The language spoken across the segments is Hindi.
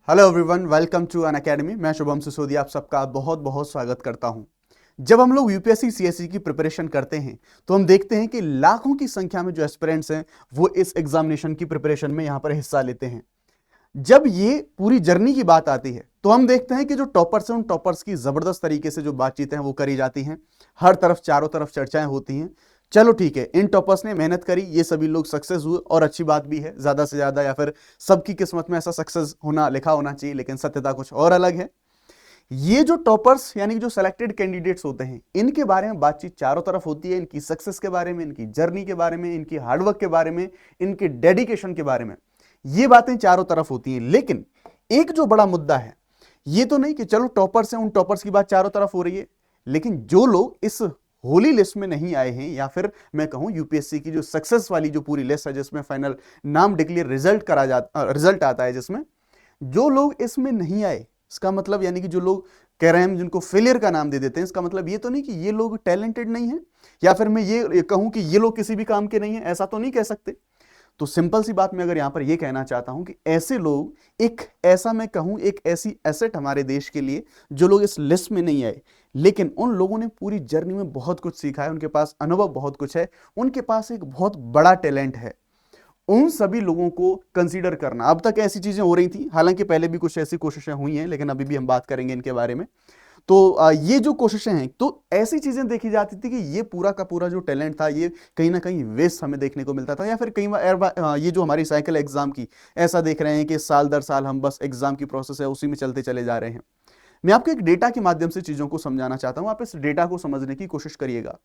Hello everyone, welcome to Unacademy. मैं शुभम सिसोदिया आप सबका बहुत बहुत स्वागत करता हूं। जब हम लोग यूपीएससी सीएससी की प्रिपरेशन करते हैं तो हम देखते हैं कि लाखों की संख्या में जो एस्पिरेंट्स हैं वो इस एग्जामिनेशन की प्रिपरेशन में यहां पर हिस्सा लेते हैं। जब ये पूरी जर्नी की बात आती है तो हम देखते हैं कि जो टॉपर्स हैं उन टॉपर्स की जबरदस्त तरीके से जो बातचीत है वो करी जाती हैं। हर तरफ चारों तरफ चर्चाएं होती हैं। चलो ठीक है, इन टॉपर्स ने मेहनत करी, ये सभी लोग सक्सेस हुए और अच्छी बात भी है। ज्यादा से ज्यादा या फिर सबकी किस्मत में ऐसा सक्सेस होना लिखा होना चाहिए, लेकिन सत्यता कुछ और अलग है। ये जो टॉपर्स यानी कि जो सेलेक्टेड कैंडिडेट्स होते हैं इनके बारे में बातचीत चारों तरफ होती है। इनकी सक्सेस के बारे में, इनकी जर्नी के बारे में, इनकी हार्डवर्क के बारे में, इनके डेडिकेशन के बारे में ये बातें चारों तरफ होती हैं। लेकिन एक जो बड़ा मुद्दा है, ये तो नहीं कि चलो टॉपर्स हैं, उन टॉपर्स की बात चारों तरफ हो रही है, लेकिन जो लोग इस होली लिस्ट में नहीं आए हैं, या फिर मैं कहूं यूपीएससी की जो सक्सेस वाली जो पूरी लिस्ट है जिसमें फाइनल नाम डिक्लेयर रिजल्ट आता है, जिसमें जो लोग इसमें नहीं आए, इसका मतलब यानी कि जो लोग कह रहे हैं हम जिनको फेलियर का नाम दे देते हैं, इसका मतलब ये तो नहीं कि ये लोग टैलेंटेड नहीं है, या फिर मैं ये कहूं कि ये लोग किसी भी काम के नहीं है, ऐसा तो नहीं कह सकते। तो सिंपल सी बात मैं अगर यहां पर यह कहना चाहता हूं कि ऐसे लोग एक ऐसा मैं कहूं एक ऐसी एसेट हमारे देश के लिए, जो लोग इस लिस्ट में नहीं आए लेकिन उन लोगों ने पूरी जर्नी में बहुत कुछ सीखा है, उनके पास अनुभव बहुत कुछ है, उनके पास एक बहुत बड़ा टैलेंट है, उन सभी लोगों को कंसीडर करना। अब तक ऐसी चीजें हो रही थी, हालांकि पहले भी कुछ ऐसी कोशिशें हुई हैं, लेकिन अभी भी हम बात करेंगे इनके बारे में। तो ये जो कोशिशें हैं, तो ऐसी चीजें देखी जाती थी कि ये पूरा का पूरा जो टैलेंट था ये कहीं ना कहीं वेस्ट हमें देखने को मिलता था, या फिर कई बार ये जो हमारी साइकिल एग्जाम की, ऐसा देख रहे हैं कि साल दर साल हम बस एग्जाम की प्रोसेस है उसी में चलते चले जा रहे हैं। मैं आपको एक डेटा के माध्यम से चीजों को समझाना चाहता हूं, आप इस डेटा को समझने की कोशिश करिएगा।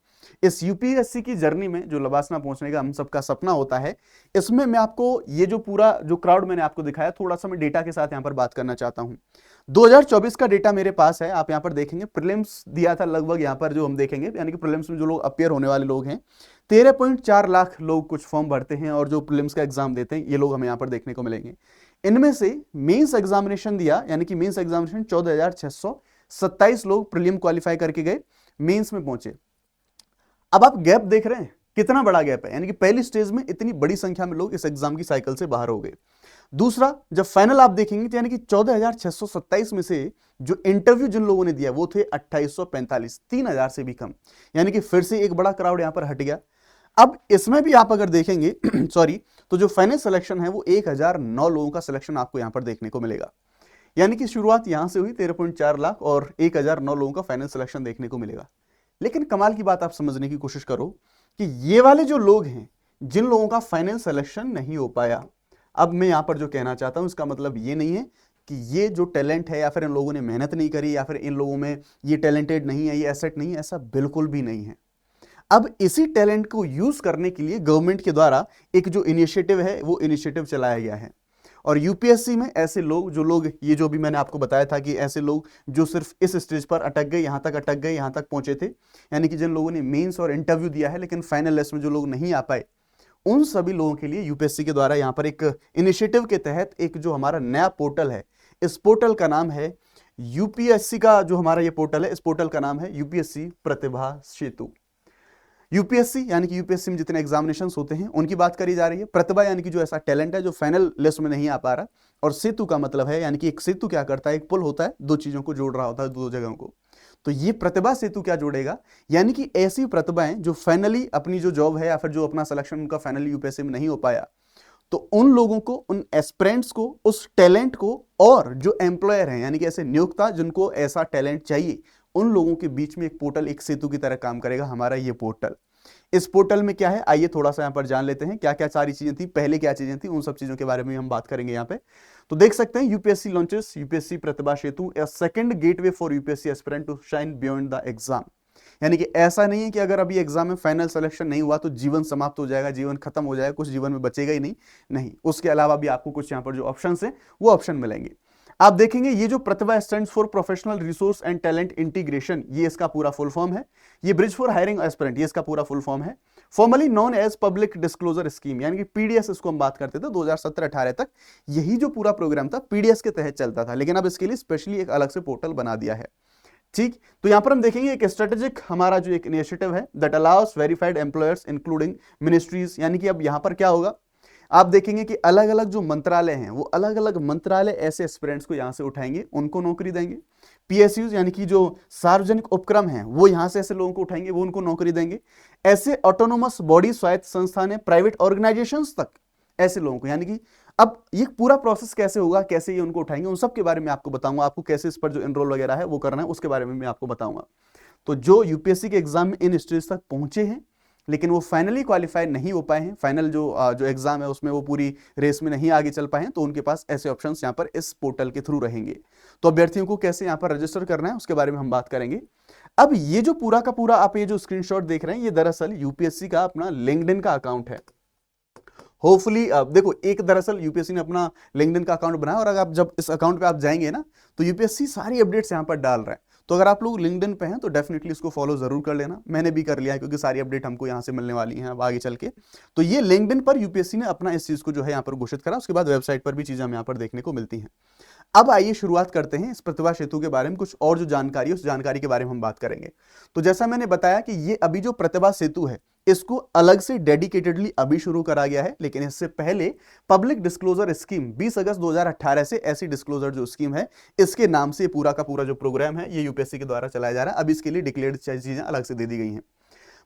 इस यूपीएससी की जर्नी में जो लबासना पहुंचने का हम सबका सपना होता है, इसमें मैं आपको ये जो पूरा जो क्राउड मैंने आपको दिखाया, थोड़ा सा मैं डेटा के साथ यहां पर बात करना चाहता हूं। 2024 का डेटा मेरे पास है, आप यहां पर देखेंगे प्रीलिम्स दिया था लगभग, यहां पर जो हम देखेंगे यानी कि प्रीलिम्स में जो लोग अपियर होने वाले लोग हैं, 13.4 लाख लोग कुछ फॉर्म भरते हैं और जो प्रीलिम्स का एग्जाम देते हैं ये लोग हमें यहां पर देखने को मिलेंगे। इनमें से मेंस एग्जामिनेशन दिया, यानी कि मेंस एग्जामिनेशन 14,627 लोग प्रीलिम क्वालिफाई करके गए, मेंस में पहुंचे। अब आप गैप देख रहे हैं, कितना बड़ा गैप है, यानी कि पहली स्टेज में इतनी बड़ी संख्या में लोग इस एग्जाम की साइकिल से बाहर हो गए। दूसरा, जब फाइनल आप देखेंगे तो यानी कि 14,627 में से जो इंटरव्यू जिन लोगों ने दिया वो थे 2,845, 3,000 से भी कम, यानी कि फिर से एक बड़ा क्राउड यहां पर हट गया। अब इसमें भी आप अगर देखेंगे सॉरी, तो जो फाइनल सिलेक्शन है वो 1,009 लोगों का सिलेक्शन आपको यहां पर देखने को मिलेगा। यानी कि शुरुआत यहां से हुई 13.4 लाख और 1,009 लोगों का फाइनल सिलेक्शन देखने को मिलेगा। लेकिन कमाल की बात आप समझने की कोशिश करो कि ये वाले जो लोग हैं, जिन लोगों का फाइनल सिलेक्शन नहीं हो पाया, अब मैं यहां पर जो कहना चाहता हूं इसका मतलब ये नहीं है कि ये जो टैलेंट है या फिर इन लोगों ने मेहनत नहीं करी या फिर इन लोगों में ये टैलेंटेड नहीं है, ये एसेट नहीं है, ऐसा बिल्कुल भी नहीं है। अब इसी टैलेंट को यूज करने के लिए गवर्नमेंट के द्वारा एक जो इनिशिएटिव है वो इनिशिएटिव चलाया गया है। और यूपीएससी में ऐसे लोग ये जो भी मैंने आपको बताया था कि ऐसे लोग जो सिर्फ इस स्टेज पर अटक गए, यहां तक अटक गए, यहां तक पहुंचे थे, यानी कि जिन लोगों ने मेंस और इंटरव्यू दिया है लेकिन फाइनल लिस्ट में जो लोग नहीं आ पाए, उन सभी लोगों के लिए यूपीएससी के द्वारा यहां पर एक इनिशिएटिव के तहत एक जो हमारा नया पोर्टल है, इस पोर्टल का नाम है यूपीएससी का जो हमारा ये पोर्टल है, इस पोर्टल का नाम है यूपीएससी प्रतिभा सेतु। यूपीएससी यानी कि यूपीएससी में जितने एग्जामिनेशंस होते हैं उनकी बात करी जा रही है। प्रतिभा यानी कि जो ऐसा टैलेंट है जो फाइनल लिस्ट में नहीं आ पा रहा, और सेतु का मतलब है यानी कि एक सेतु क्या करता है, एक पुल होता है, दो चीजों को जोड़ रहा होता है, दो जगहों को। तो ये प्रतिभा सेतु क्या जोड़ेगा, यानी कि ऐसी प्रतिभाएं जो फाइनली अपनी जो जॉब है या फिर जो अपना सिलेक्शन उनका फाइनली यूपीएससी में नहीं हो पाया, तो उन लोगों को, उन एस्पिरेंट्स को, उस टैलेंट को, और जो एम्प्लॉयर हैं यानी कि ऐसे नियोक्ता जिनको ऐसा टैलेंट चाहिए, उन लोगों के बीच में एक पोर्टल, एक सेतु की तरह काम करेगा हमारा ये पोर्टल। इस पोर्टल में क्या है, आइए थोड़ा सा यहां पर जान लेते हैं क्या क्या सारी चीजें थी, पहले क्या चीजें थी, उन सब चीजों के बारे में हम बात करेंगे यहां पे। तो देख सकते हैं, UPSC launches UPSC Pratibha Setu, a second gateway for UPSC aspirant to shine beyond the exam. यानी कि ऐसा नहीं है कि अगर अभी एग्जाम में फाइनल सिलेक्शन नहीं हुआ तो जीवन समाप्त हो जाएगा, जीवन खत्म हो जाएगा, कुछ जीवन में बचेगा ही नहीं। नहीं, उसके अलावा भी आपको कुछ यहां पर जो ऑप्शन है वो ऑप्शन मिलेंगे। आप देखेंगे ये जो Pratibha stands for professional resource and talent integration, ये इसका पूरा फुल फॉर्म है। ये ब्रिज फॉर हायरिंग एस्पिरेंट, ये इसका पूरा फुल फॉर्म है। Formally known as public disclosure scheme, यानी कि पीडीएस इसको हम बात करते थे 2017-18 तक, यही जो पूरा प्रोग्राम था पीडीएस के तहत चलता था, लेकिन अब इसके लिए स्पेशली एक अलग से पोर्टल बना दिया है। ठीक, तो यहां पर हम देखेंगे एक स्ट्रेटेजिक हमारा जो एक इनिशिएटिव है that allows verified employers including ministries, यानी कि अब यहां पर क्या होगा, आप देखेंगे कि अलग अलग जो मंत्रालय हैं वो अलग अलग मंत्रालय ऐसे एस्पिरेंट्स को यहां से उठाएंगे, उनको नौकरी देंगे। पीएसयूज यानी कि जो सार्वजनिक उपक्रम हैं वो यहां से ऐसे लोगों को उठाएंगे, वो उनको नौकरी देंगे। ऐसे ऑटोनोमस बॉडी, स्वायत्त संस्थान है, प्राइवेट ऑर्गेनाइजेशंस तक ऐसे लोगों को, यानी कि अब ये पूरा प्रोसेस कैसे होगा, कैसे ये उनको उठाएंगे, उन सब के बारे में आपको बताऊंगा। आपको कैसे इस पर जो एनरोल वगैरह है वो करना है उसके बारे में मैं आपको बताऊंगा। तो जो यूपीएससी के एग्जाम में इन स्टेज तक पहुंचे हैं लेकिन वो फाइनली क्वालिफाई नहीं हो पाए हैं, फाइनल जो एग्जाम है उसमें वो पूरी रेस में नहीं आगे चल पाए हैं, तो उनके पास ऐसे ऑप्शंस यहाँ पर इस पोर्टल के थ्रू रहेंगे। तो अभ्यर्थियों को कैसे यहाँ पर रजिस्टर करना है उसके बारे में हम बात करेंगे। अब ये जो पूरा का पूरा आप ये जो स्क्रीनशॉट देख रहे हैं ये दरअसल यूपीएससी का अपना लिंक्डइन का अकाउंट है। होपफुली देखो, एक दरअसल यूपीएससी ने अपना लिंक्डइन का अकाउंट बनाया और अगर आप जब इस अकाउंट पे आप जाएंगे ना तो यूपीएससी सारी अपडेट्स यहाँ पर डाल रहा है। तो अगर आप लोग लिंक्डइन पे हैं तो डेफिनेटली इसको फॉलो जरूर कर लेना। मैंने भी कर लिया है क्योंकि सारी अपडेट हमको यहाँ से मिलने वाली हैं अब आगे चल के। तो ये लिंक्डइन पर यूपीएससी ने अपना इस चीज को जो है यहाँ पर घोषित करा, उसके बाद वेबसाइट पर भी चीजें हमें यहाँ पर देखने को मिलती हैं। अब आइए शुरुआत करते हैं इस प्रतिभा सेतु के बारे में, कुछ और जो जानकारी है उस जानकारी के बारे में हम बात करेंगे। तो जैसा मैंने बताया कि ये अभी जो प्रतिभा सेतु है इसको अलग से डेडिकेटेडली अभी शुरू करा गया है, लेकिन इससे पहले पब्लिक डिस्क्लोजर स्कीम 20 अगस्त 2018 से ऐसी डिस्क्लोजर जो स्कीम है इसके नाम से पूरा का पूरा जो प्रोग्राम है ये यूपीएससी के द्वारा चलाया जा रहा है। अभी इसके लिए डिक्लेयर्ड चीजें अलग से दे दी गई हैं।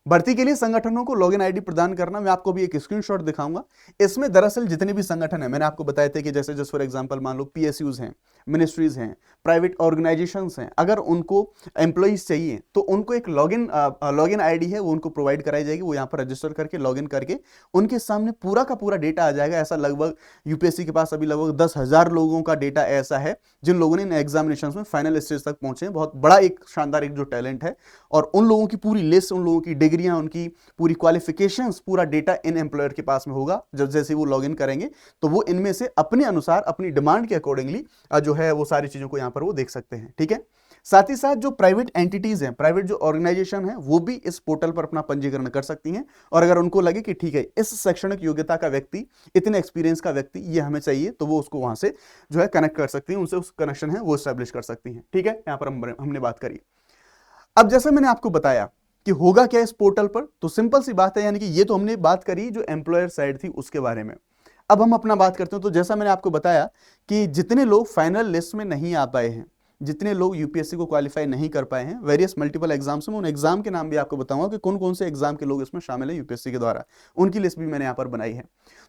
भर्ती के लिए संगठनों को लॉगिन आईडी प्रदान करना, मैं आपको भी एक स्क्रीनशॉट दिखाऊंगा। इसमें दरअसल जितने भी संगठन हैं मैंने आपको बताए थे कि जैसे जस्ट फॉर एग्जांपल मान लो पीएसयूज हैं, मिनिस्ट्रीज हैं, प्राइवेट ऑर्गेनाइजेशंस हैं, अगर उनको एम्प्लॉइज चाहिए तो उनको एक लॉगिन आईडी है वो उनको प्रोवाइड कराई जाएगी। वो यहाँ पर रजिस्टर करके लॉगिन करके उनके सामने पूरा का पूरा डेटा आ जाएगा। ऐसा लगभग यूपीएससी के पास अभी लगभग 10,000 लोगों का डेटा ऐसा है जिन लोगों ने इन एग्जामिनेशन में फाइनल स्टेज तक पहुंचे हैं। बहुत बड़ा एक शानदार एक जो टैलेंट है, और उन लोगों की पूरी लिस्ट, उन लोगों की डिग्रियां, उनकी पूरी क्वालिफिकेशंस, पूरा डेटा इन एम्प्लॉयर के पास में होगा। जब जैसे वो लॉगिन करेंगे तो वो इनमें से अपने अनुसार अपनी डिमांड के अकॉर्डिंगली जो है वो सारी चीजों को यहां पर वो देख सकते हैं। ठीक है, साथ ही साथ जो प्राइवेट एंटिटीज हैं, प्राइवेट जो ऑर्गेनाइजेशन है वो भी इस पोर्टल पर अपना पंजीकरण कर सकती हैं। और अगर उनको लगे कि ठीक है इस शैक्षणिक योग्यता का व्यक्ति, इतने एक्सपीरियंस का व्यक्ति ये हमें चाहिए, तो वो उसको वहां से जो है कनेक्ट कर सकती हैं, उनसे उस कनेक्शन है वो स्टैब्लिश कर सकती हैं। ठीक है, यहां पर हमने बात करी। अब जैसे मैंने आपको बताया कि होगा क्या इस पोर्टल पर, तो सिंपल सी बात है, यानी कि ये तो हमने बात करी जो एम्प्लॉयर साइड थी उसके बारे में। अब हम अपना बात करते हैं। तो जैसा मैंने आपको बताया कि जितने लोग फाइनल लिस्ट में नहीं आ पाए हैं, जितने लोग यूपीएससी को क्वालिफाई नहीं कर पाए हैं वेरियस मल्टीपल एग्जाम्स में, उन एग्जाम के नाम भी आपको बताऊंगा कि कौन कौन से एग्जाम के लोग इसमें शामिल हैं यूपीएससी के द्वारा, उनकी लिस्ट भी मैंने यहाँ पर बनाई है।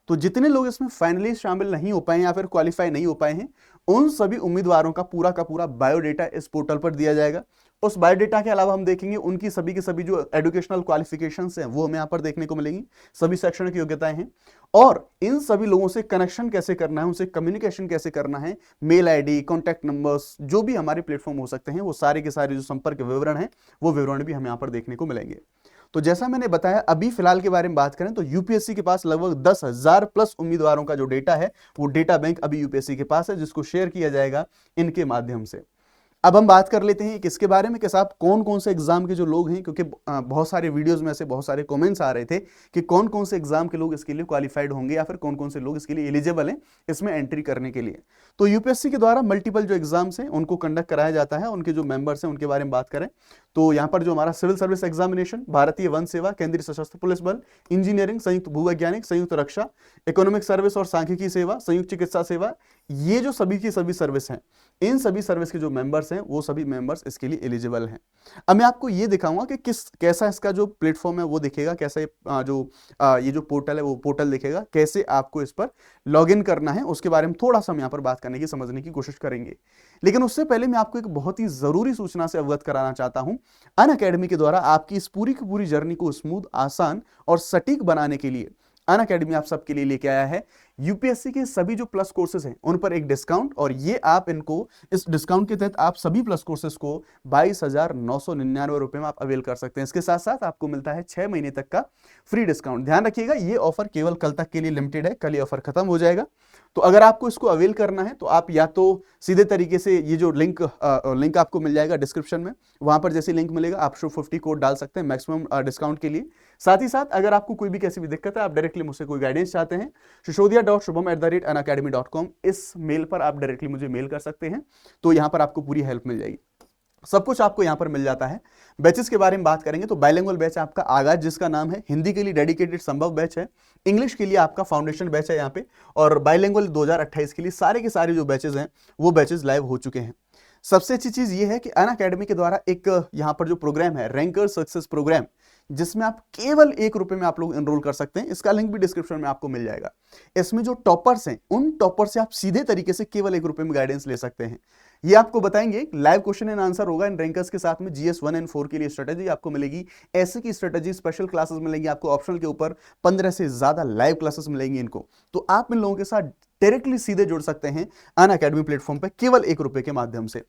तो जितने लोग इसमें फाइनली शामिल नहीं हो पाए या फिर क्वालिफाई नहीं हो पाए हैं, उन सभी उम्मीदवारों का पूरा बायोडेटा इस पोर्टल पर दिया जाएगा। उस बायोडेटा के अलावा हम देखेंगे उनकी सभी की सभी जो एजुकेशनल क्वालिफिकेशंस हैं वो हमें यहाँ पर देखने को मिलेंगी, सभी शैक्षणिक योग्यताएं हैं, और इन सभी लोगों से कनेक्शन कैसे करना है, उनसे कम्युनिकेशन कैसे करना है, मेल आईडी, कॉन्टैक्ट नंबर्स, जो भी हमारे प्लेटफॉर्म हो सकते हैं, वो सारे के सारे जो संपर्क विवरण है वो विवरण भी हमें यहाँ पर देखने को मिलेंगे। तो जैसा मैंने बताया, अभी फिलहाल के बारे में बात करें तो यूपीएससी के पास लगभग 10,000 प्लस उम्मीदवारों का जो डेटा है वो डेटा बैंक अभी यूपीएससी के पास है, जिसको शेयर किया जाएगा इनके माध्यम से। अब हम बात कर लेते हैं किसके बारे में, कि साहब कौन कौन से एग्जाम के जो लोग हैं, क्योंकि बहुत सारे वीडियोस में से बहुत सारे कमेंट्स आ रहे थे कि कौन कौन से एग्जाम के लोग इसके लिए क्वालिफाइड होंगे या फिर कौन कौन से लोग इसके लिए एलिजिबल हैं इसमें एंट्री करने के लिए। तो यूपीएससी के द्वारा मल्टीपल जो एग्जाम्स हैं उनको कंडक्ट कराया जाता है। उनके जो मेंबर्स हैं उनके बारे में बात करें तो यहाँ पर जो हमारा सिविल सर्विस एग्जामिनेशन, भारतीय वन सेवा, केंद्रीय सशस्त्र पुलिस बल, इंजीनियरिंग, संयुक्त भूवैज्ञानिक, संयुक्त रक्षा, इकोनॉमिक सर्विस और सांख्यिकी सेवा, संयुक्त चिकित्सा सेवा, ये जो सभी की सभी सर्विस हैं, इन सभी सर्विस के जो मेंबर्स हैं वो सभी मेंबर्स इसके लिए एलिजिबल हैं। अब मैं आपको ये दिखाऊंगा कि कैसा इसका जो प्लेटफॉर्म है वो दिखेगा, कैसा ये जो पोर्टल है वो पोर्टल दिखेगा, कैसे आपको इस पर लॉगिन करना है, उसके बारे में थोड़ा सा हम यहाँ पर बात करने की, समझने की कोशिश करेंगे। लेकिन उससे पहले मैं आपको एक बहुत ही जरूरी सूचना से अवगत कराना चाहता हूं। अनअकैडमी के द्वारा आपकी इस पूरी की पूरी जर्नी को स्मूथ, आसान और सटीक बनाने के लिए अनअकैडमी आप सबके लिए लेके आया है यूपीएससी के सभी जो प्लस कोर्सेज हैं उन पर एक डिस्काउंट, और ये आप इनको इस डिस्काउंट के तहत आप सभी प्लस कोर्सेज को 22,999 रुपए में आप अवेल कर सकते हैं। इसके साथ साथ आपको मिलता है 6 महीने तक का फ्री डिस्काउंट। ध्यान रखिएगा ये ऑफर केवल कल तक के लिए लिमिटेड है, कल ये ऑफर खत्म हो जाएगा। तो अगर आपको इसको अवेल करना है तो आप या तो सीधे तरीके से ये जो लिंक आपको मिल जाएगा डिस्क्रिप्शन में, वहां पर जैसे लिंक मिलेगा आप SHOW50 कोड डाल सकते हैं मैक्सिमम डिस्काउंट के लिए। साथ ही साथ अगर आपको कोई भी कैसी भी दिक्कत है, आप डायरेक्टली मुझसे कोई गाइडेंस चाहते हैं, shubham@unacademy.com इस मेल पर आप डायरेक्टली मुझे मेल कर सकते हैं, तो यहां पर आपको पूरी हेल्प मिल जाएगी। सब कुछ आपको यहां पर मिल जाता है। बैचेस के बारे में बात करेंगे तो बाइलिंगुअल बैच है आपका आगाज, जिसका नाम है, हिंदी के लिए डेडिकेटेड संभव बैच है, इंग्लिश के लिए आपका फाउंडेशन बैच है यहाँ पे, और बाइलिंगुअल 2028 के लिए सारे के सारे जो बैचेस हैं वो बैचेस लाइव हो चुके हैं। सबसे अच्छी चीज ये है कि अनअकैडमी के द्वारा एक यहाँ पर जो प्रोग्राम है रैंकर सक्सेस प्रोग्राम, जिसमें आप केवल ₹1 में आप लोग एनरोल कर सकते हैं, इसका लिंक भी डिस्क्रिप्शन में आपको मिल जाएगा। इसमें जो टॉपर्स हैं उन टॉपर से आप सीधे तरीके से केवल ₹1 में गाइडेंस ले सकते हैं। ये आपको बताएंगे, लाइव क्वेश्चन एंड आंसर होगा इन रैंकर्स के साथ में, GS 1 एंड 4 के लिए स्ट्रेटेजी आपको मिलेगी, ऐसे की स्ट्रेटेजी, स्पेशल क्लासेस मिलेंगी आपको ऑप्शनल के ऊपर, 15 से ज्यादा लाइव क्लासेस मिलेंगी इनको। तो आप इन लोगों के साथ डायरेक्टली सीधे जुड़ सकते हैं अनअकैडमी प्लेटफॉर्म पे केवल ₹1 के माध्यम से।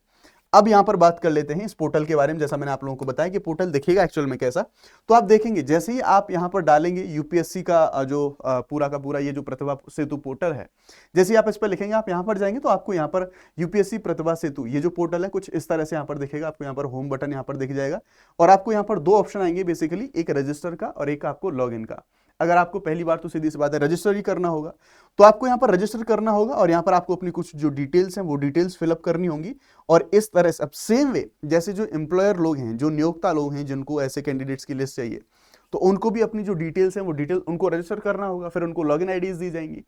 अब यहां पर बात कर लेते हैं इस पोर्टल के बारे में। जैसा मैंने आप लोगों को बताया कि पोर्टल देखिएगा एक्चुअल में कैसा, तो आप देखेंगे जैसे ही आप यहां पर डालेंगे यूपीएससी का जो पूरा का पूरा ये जो प्रतिभा सेतु पोर्टल है, जैसे ही आप इस पर लिखेंगे, आप यहां पर जाएंगे तो आपको यहां पर यूपीएससी प्रतिभा सेतु ये जो पोर्टल है कुछ इस तरह से यहां पर दिखेगा। आपको यहां पर होम बटन यहां पर दिख जाएगा और आपको यहां पर 2 ऑप्शन आएंगे बेसिकली, एक रजिस्टर का और एक आपको लॉगिन का। अगर आपको पहली बार तो सीधी सी बात है रजिस्टर ही करना होगा, तो आपको यहां पर रजिस्टर करना होगा और यहां पर आपको अपनी कुछ जो डिटेल्स हैं वो डिटेल्स फिलअप करनी होंगी। और इस तरह से अब सेम वे जैसे जो एम्प्लॉयर लोग हैं, जो नियोक्ता लोग हैं जिनको ऐसे कैंडिडेट्स की लिस्ट चाहिए, तो उनको भी अपनी जो डिटेल्स हैं वो डिटेल उनको रजिस्टर करना होगा, फिर उनको लॉगिन आईडीज दी जाएंगी।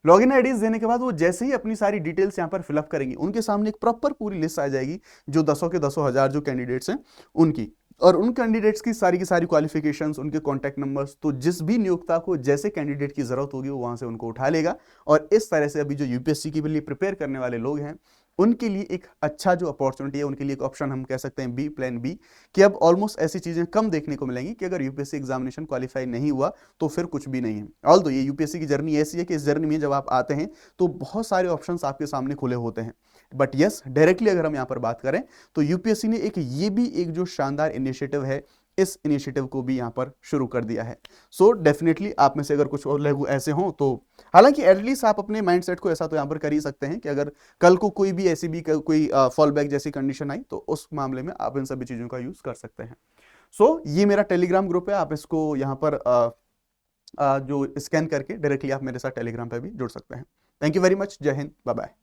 लॉगिन आईडीज देने के बाद वो जैसे ही अपनी सारी डिटेल्स यहां पर फिलअप करेंगी, उनके सामने एक प्रॉपर पूरी लिस्ट आ जाएगी जो दसों के दसों हजार जो कैंडिडेट्स हैं उनकी, और उन कैंडिडेट्स की सारी क्वालिफिकेशंस, उनके कॉन्टैक्ट नंबर्स, तो जिस भी नियोक्ता को जैसे कैंडिडेट की जरूरत होगी वो वहां से उनको उठा लेगा। और इस तरह से अभी जो यूपीएससी के लिए प्रिपेयर करने वाले लोग हैं उनके लिए एक अच्छा जो अपॉर्चुनिटी है, उनके लिए एक ऑप्शन हम कह सकते हैं प्लान बी, कि अब ऑलमोस्ट ऐसी चीजें कम देखने को मिलेंगी कि अगर यूपीएससी एग्जामिनेशन क्वालिफाई नहीं हुआ तो फिर कुछ भी नहीं है। ऑल तो ये यूपीएससी की जर्नी ऐसी है कि इस जर्नी में जब आप आते हैं तो बहुत सारे ऑप्शंस आपके सामने खुले होते हैं, बट यस डायरेक्टली अगर हम यहाँ पर बात करें तो यूपीएससी ने ये भी एक जो शानदार इनिशिएटिव है, इस इनिशिएटिव को भी यहां पर शुरू कर दिया है। सो डेफिनेटली आप में से अगर कुछ और लोग ऐसे हों तो, हालांकि एटलीस्ट आप अपने माइंडसेट को ऐसा तो यहां पर कर ही सकते हैं कि अगर कल को कोई भी ऐसी भी कोई फॉल बैक जैसी कंडीशन आई तो उस मामले में आप इन सभी चीजों का यूज कर सकते हैं। सो ये मेरा टेलीग्राम ग्रुप है, आप इसको यहाँ पर जो स्कैन करके डायरेक्टली आप मेरे साथ टेलीग्राम पे भी जुड़ सकते हैं। थैंक यू वेरी मच, जय हिंद, बाय बाय।